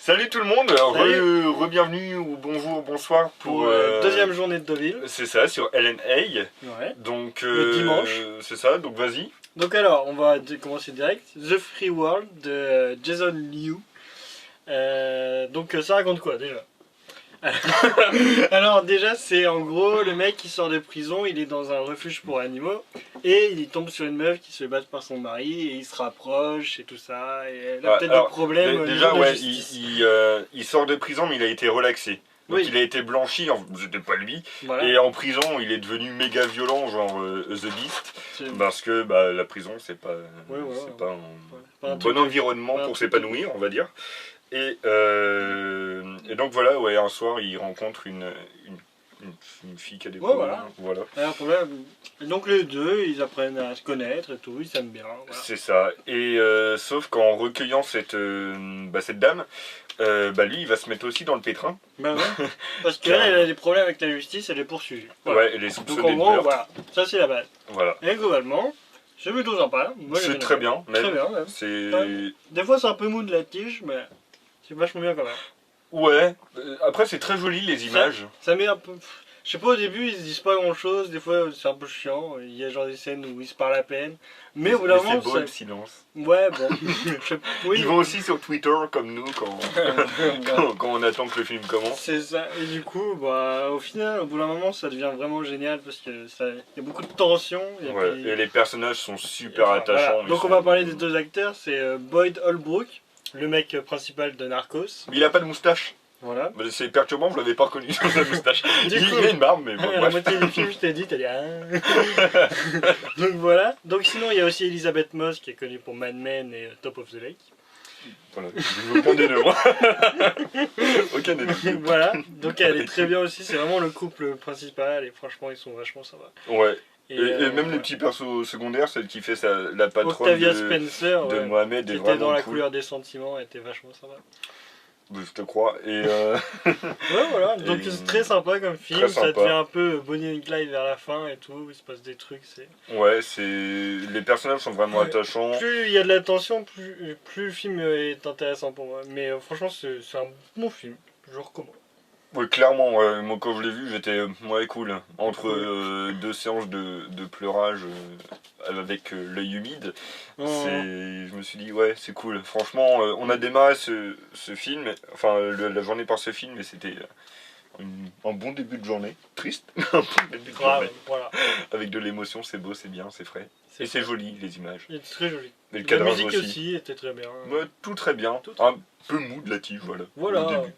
Salut tout le monde, re-bienvenue ou bonjour, bonsoir pour deuxième journée de Deauville. C'est ça, sur LNA. Ouais. Donc le dimanche. C'est ça, donc vas-y. Donc alors, on va commencer direct. The Free World de Jason Liu. Donc ça raconte quoi déjà? Alors déjà c'est en gros le mec qui sort de prison, il est dans un refuge pour animaux et il tombe sur une meuf qui se fait battre par son mari et il se rapproche et tout ça et elle a peut-être des problèmes. Déjà ouais, il sort de prison mais il a été relaxé. Donc il a été blanchi, c'était pas lui, voilà. Et en prison il est devenu méga violent, genre The Beast, parce que bah, la prison c'est pas, un bon environnement pour s'épanouir, on va dire. Et donc voilà, ouais, un soir il rencontre une fille qui a des problèmes. Voilà. Et donc les deux, ils apprennent à se connaître et tout, ils s'aiment bien. Voilà. C'est ça. Et sauf qu'en recueillant cette dame, lui il va se mettre aussi dans le pétrin. Bah ouais. Parce qu'elle elle a des problèmes avec la justice, elle est poursuivie. Voilà. Ouais, elle est soupçonnée. Donc en gros, voilà, ça c'est la base. Voilà. Et globalement, c'est plutôt sympa. C'est très bien, même. Très bien, même. Des fois c'est un peu mou de la tige, mais c'est vachement bien quand même. Ouais, après c'est très joli les images. Ça met un peu... Je sais pas, au début ils se disent pas grand chose, des fois c'est un peu chiant, il y a genre des scènes où ils se parlent à peine. Mais au bout d'un moment... c'est beau le silence. Ouais, bon. Ils vont aussi sur Twitter comme nous quand on attend que le film commence. C'est ça, et du coup, bah, au final, au bout d'un moment ça devient vraiment génial parce que y a beaucoup de tension. Et les personnages sont super attachants. Voilà. Donc on va parler des deux acteurs, c'est Boyd Holbrook, le mec principal de Narcos. Mais il a pas de moustache. Voilà. C'est perturbant, je l'avais pas reconnu sur sa moustache. Il a une barbe, mais bon. À la moitié du film, je t'ai dit, t'as dit Donc voilà. Donc sinon, il y a aussi Elisabeth Moss qui est connue pour Mad Men et Top of the Lake. Voilà, je veux prendre des deux. Aucun des deux. Voilà, donc elle est très bien aussi, c'est vraiment le couple principal et franchement, ils sont vachement sympas. Ouais. Et même les petits persos secondaires, celle qui fait la patronne Octavia Spencer, de Mohamed, qui était dans la couleur des sentiments, était vachement sympa. Je te crois. Et ouais, voilà, donc c'est très sympa comme film, ça devient un peu Bonnie and Clyde vers la fin et tout, il se passe des trucs. Ouais, les personnages sont vraiment attachants. Plus il y a de la tension, plus le film est intéressant pour moi. Mais franchement, c'est un bon film, je recommande. Oui, clairement, moi quand je l'ai vu, j'étais cool. Entre deux séances de pleurage avec l'œil humide, je me suis dit, ouais, c'est cool. Franchement, on a démarré ce film, enfin la journée par ce film, et c'était un bon début de journée. Triste, un bon début de journée. Voilà. Avec de l'émotion, c'est beau, c'est bien, c'est frais. Et c'est joli, les images. C'est très joli. Et le cadrage la musique aussi était très bien. Tout très bien. Un peu mou de la tige, voilà. Au début.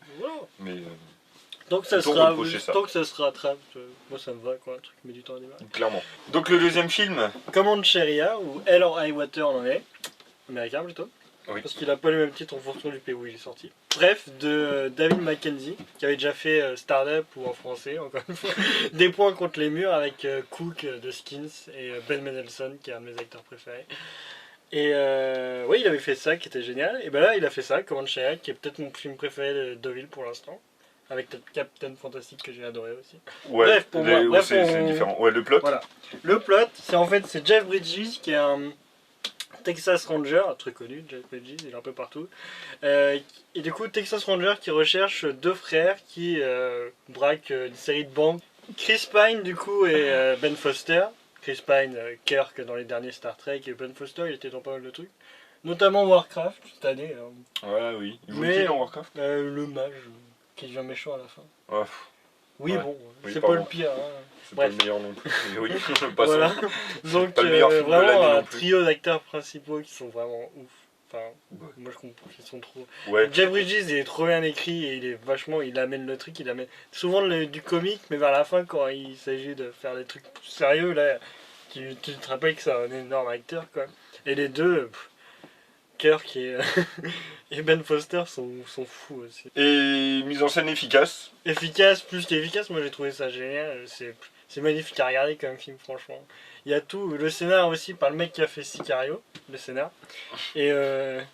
Mais... Donc ça tant que ça se rattrape, moi ça me va quoi, un truc qui met du temps à démarrer. Clairement. Donc le deuxième film, Command Sharia, ou Hell or High Water en anglais, américain plutôt, parce qu'il a pas le même titre en fonction du pays où il est sorti. Bref, de David Mackenzie, qui avait déjà fait Start-up, ou en français encore une fois, Des points contre les murs avec Cook de Skins et Ben Mendelsohn, qui est un de mes acteurs préférés. Et oui, il avait fait ça qui était génial, et ben là il a fait ça, Command Sharia, qui est peut-être mon film préféré de Deauville pour l'instant. Avec Captain Fantastic que j'ai adoré aussi. Ouais, bref, pour moi, c'est différent. Ouais, le plot. Voilà. Le plot, c'est Jeff Bridges qui est un Texas Ranger, très connu, Jeff Bridges, il est un peu partout. Et du coup, Texas Ranger qui recherche deux frères qui braquent une série de banques. Chris Pine, du coup, et Ben Foster. Chris Pine, Kirk dans les derniers Star Trek, et Ben Foster, il était dans pas mal de trucs. Notamment Warcraft, cette année. Ouais, oui. Il joue qui dans Warcraft? Le mage. Qui devient méchant à la fin. Oh. Oui, bon, c'est pas le pire. Hein. C'est pas le meilleur non plus. Mais oui, voilà. Donc, pas le meilleur film vraiment de l'année un non plus. trio d'acteurs principaux qui sont vraiment ouf. Enfin, moi je comprends qu'ils sont trop. Ouais. Jeff Bridges, il est trop bien écrit et il amène le truc, il amène souvent du comique, mais vers la fin, quand il s'agit de faire des trucs plus sérieux, là, tu te rappelles que c'est un énorme acteur, quoi. Et les deux. Kirk et Ben Foster sont fous aussi. Et mise en scène efficace. Efficace, plus qu'efficace, moi j'ai trouvé ça génial. C'est magnifique à regarder comme film, franchement. Il y a tout. Le scénar aussi par le mec qui a fait Sicario, le scénar. Et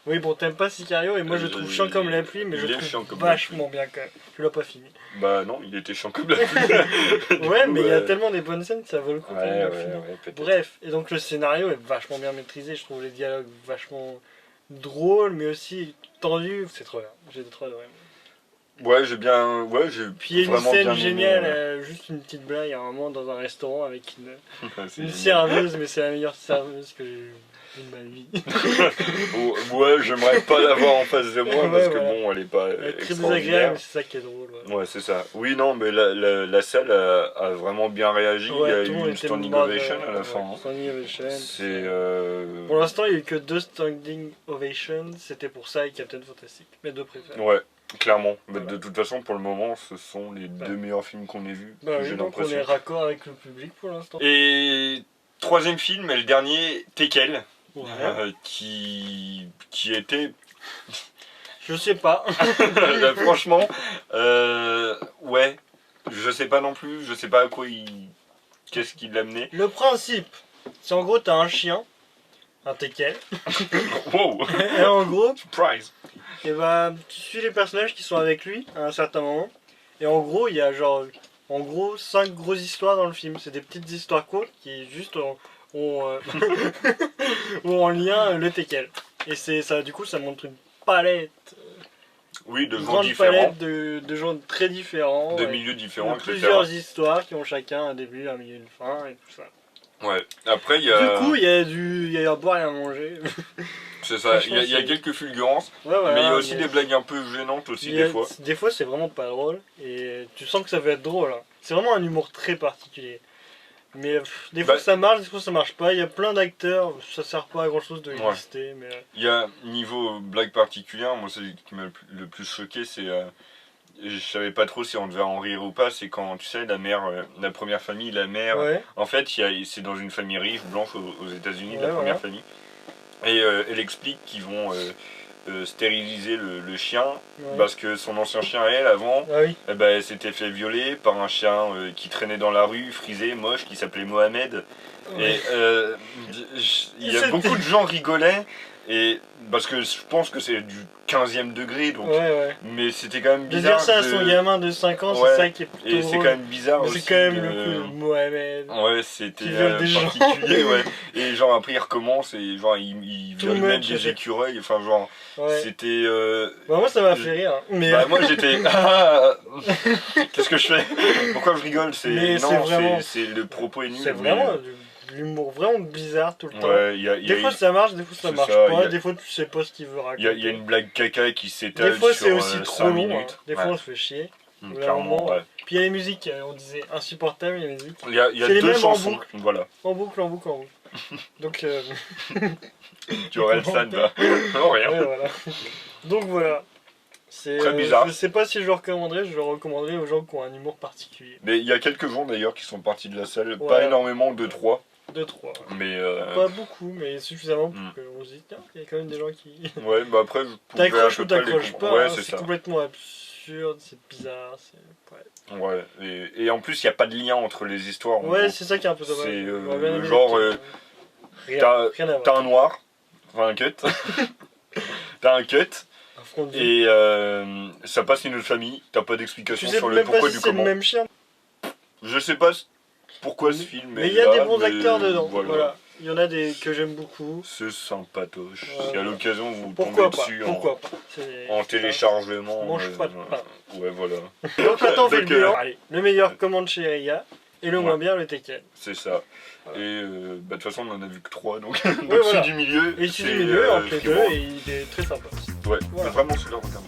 oui, bon, t'aimes pas Sicario, et moi je le trouve chiant comme la pluie, mais je le trouve vachement bien quand même. Tu l'as pas fini. Bah non, il était chiant comme la pluie. Ouais, mais il y a tellement des bonnes scènes que ça vaut le coup. Ouais, bref, et donc le scénario est vachement bien maîtrisé, je trouve les dialogues vachement drôle, mais aussi tendu. C'est trop bien. J'ai trop adoré. Ouais, j'ai bien. Ouais, j'ai Puis il y a une vraiment scène bien géniale, aimé. juste une petite blague à un moment dans un restaurant avec une serveuse, mais c'est la meilleure serveuse que j'ai vue de ma vie. Ouais, j'aimerais pas l'avoir en face de moi Ouais, parce que voilà. bon, elle est pas Elle est très extraordinaire. désagréable, c'est ça qui est drôle. Ouais, c'est ça. Oui, non, mais la salle a vraiment bien réagi. Ouais, il y a tout le eu monde une était standing mort ovation à la fin. Hein. Standing ovation. C'est. Pour l'instant, il n'y a eu que 2 standing ovations, c'était pour ça et Captain Fantastic. Mes 2 préférés. Ouais, clairement. Mais Voilà. de toute façon, pour le moment, ce sont les 2 meilleurs films qu'on ait vus. Bah j'ai oui, donc on l'impression. est raccord avec le public pour l'instant. Et troisième film, et le dernier, Tekel. Ouais. Qui était. Je sais pas. Franchement, ouais. Je sais pas non plus. Je sais pas à quoi il. Qu'est-ce qui l'amenait. Le principe, c'est en gros, t'as un chien, un teckel. Wow! Et en gros, Surprise! et bah, tu suis les personnages qui sont avec lui à un certain moment. Et en gros, il y a genre, en gros, 5 grosses histoires dans le film. C'est des petites histoires courtes qui juste ont en lien le teckel. Et c'est ça, du coup, ça montre une palette. Oui, de Une gens grande différents. palette de gens très différents. De ouais. milieux différents, De etc. plusieurs histoires qui ont chacun un début, un milieu, une fin et tout ça. Ouais. Après, il y a. Du coup, il y a à boire et à manger. C'est ça. franchement, Il y a c'est- quelques fulgurances. Ouais, voilà, mais il y a aussi des blagues un peu gênantes aussi, des fois. Des fois, c'est vraiment pas drôle. Et tu sens que ça va être drôle. Hein. C'est vraiment un humour très particulier. Mais des fois ça marche, des fois ça marche pas. Il y a plein d'acteurs, ça sert pas à grand chose de exister. Mais... Il y a niveau blague particulière, moi, celui qui m'a le plus choqué, c'est. Je savais pas trop si on devait en rire ou pas, c'est quand, tu sais, la mère, la première famille, la mère. Ouais. En fait, c'est dans une famille riche, blanche aux États-Unis, Ouais, la première famille. Et elle explique qu'ils vont stériliser le chien parce que son ancien chien, elle, avant, eh ben, elle s'était fait violer par un chien qui traînait dans la rue, frisé, moche, qui s'appelait Mohamed. Et il y a beaucoup de gens rigolaient. Et parce que je pense que c'est du 15e degré, donc. Mais c'était quand même bizarre. De dire ça à son gamin de 5 ans, c'est ça qui est plutôt. Et c'est quand même bizarre aussi. C'est quand même le coup de Mohamed. Ouais, c'était particulier, ouais. Et genre après il recommence et genre il viole même des écureuils. Enfin, genre, c'était. Bah, moi ça m'a fait rire. Mais... Bah, moi j'étais. Qu'est-ce que je fais? Pourquoi je rigole? C'est le propos est nul. C'est vraiment l'humour vraiment bizarre tout le temps. Ouais, des fois ça marche, des fois ça marche pas, des fois tu sais pas ce qu'il veut raconter. Il y a une blague caca qui s'étale sur 5 minutes. Des fois c'est aussi trop long, hein. Des fois on se fait chier. Clairement, ouais. Puis il y a les musiques, on disait insupportable, les musiques. Il y a deux chansons, en boucle. Voilà. En boucle. Donc tu aurais le san, bah. Non, rien. Ouais, voilà. Donc voilà. C'est très bizarre. Je sais pas si je le recommanderais, je le recommanderais aux gens qui ont un humour particulier. Mais il y a quelques gens d'ailleurs qui sont partis de la salle, pas énormément, 2-3. 2-3. Mais pas beaucoup, mais suffisamment pour qu'on se dise, tiens, il y a quand même des gens qui. Ouais, bah après, je pouvais t'accroches ou t'accroches pas, ouais, hein, c'est ça. Complètement absurde, c'est bizarre, c'est. Ouais, et en plus, il n'y a pas de lien entre les histoires. Ouais, c'est ça qui est un peu dommage. C'est genre, t'as un noir, enfin un cut, t'as un cut. Et ça passe une autre famille, t'as pas d'explication sur le pourquoi du comment. C'est le même chien. Je sais pas pourquoi ce film mais il y a des bons acteurs dedans. Voilà. Il y en a des que j'aime beaucoup. C'est sympatoche. Si à l'occasion vous tombez dessus en téléchargement. Mange pas de pain. Ouais, voilà. Donc maintenant on fait le bilan. Allez, le meilleur commande chez Eria et le moins bien le Tekken. C'est ça. Et de toute façon on en a vu que 3 donc celui du milieu. Et celui du milieu entre les deux et il est très sympa. Ouais, vraiment celui-là regarde.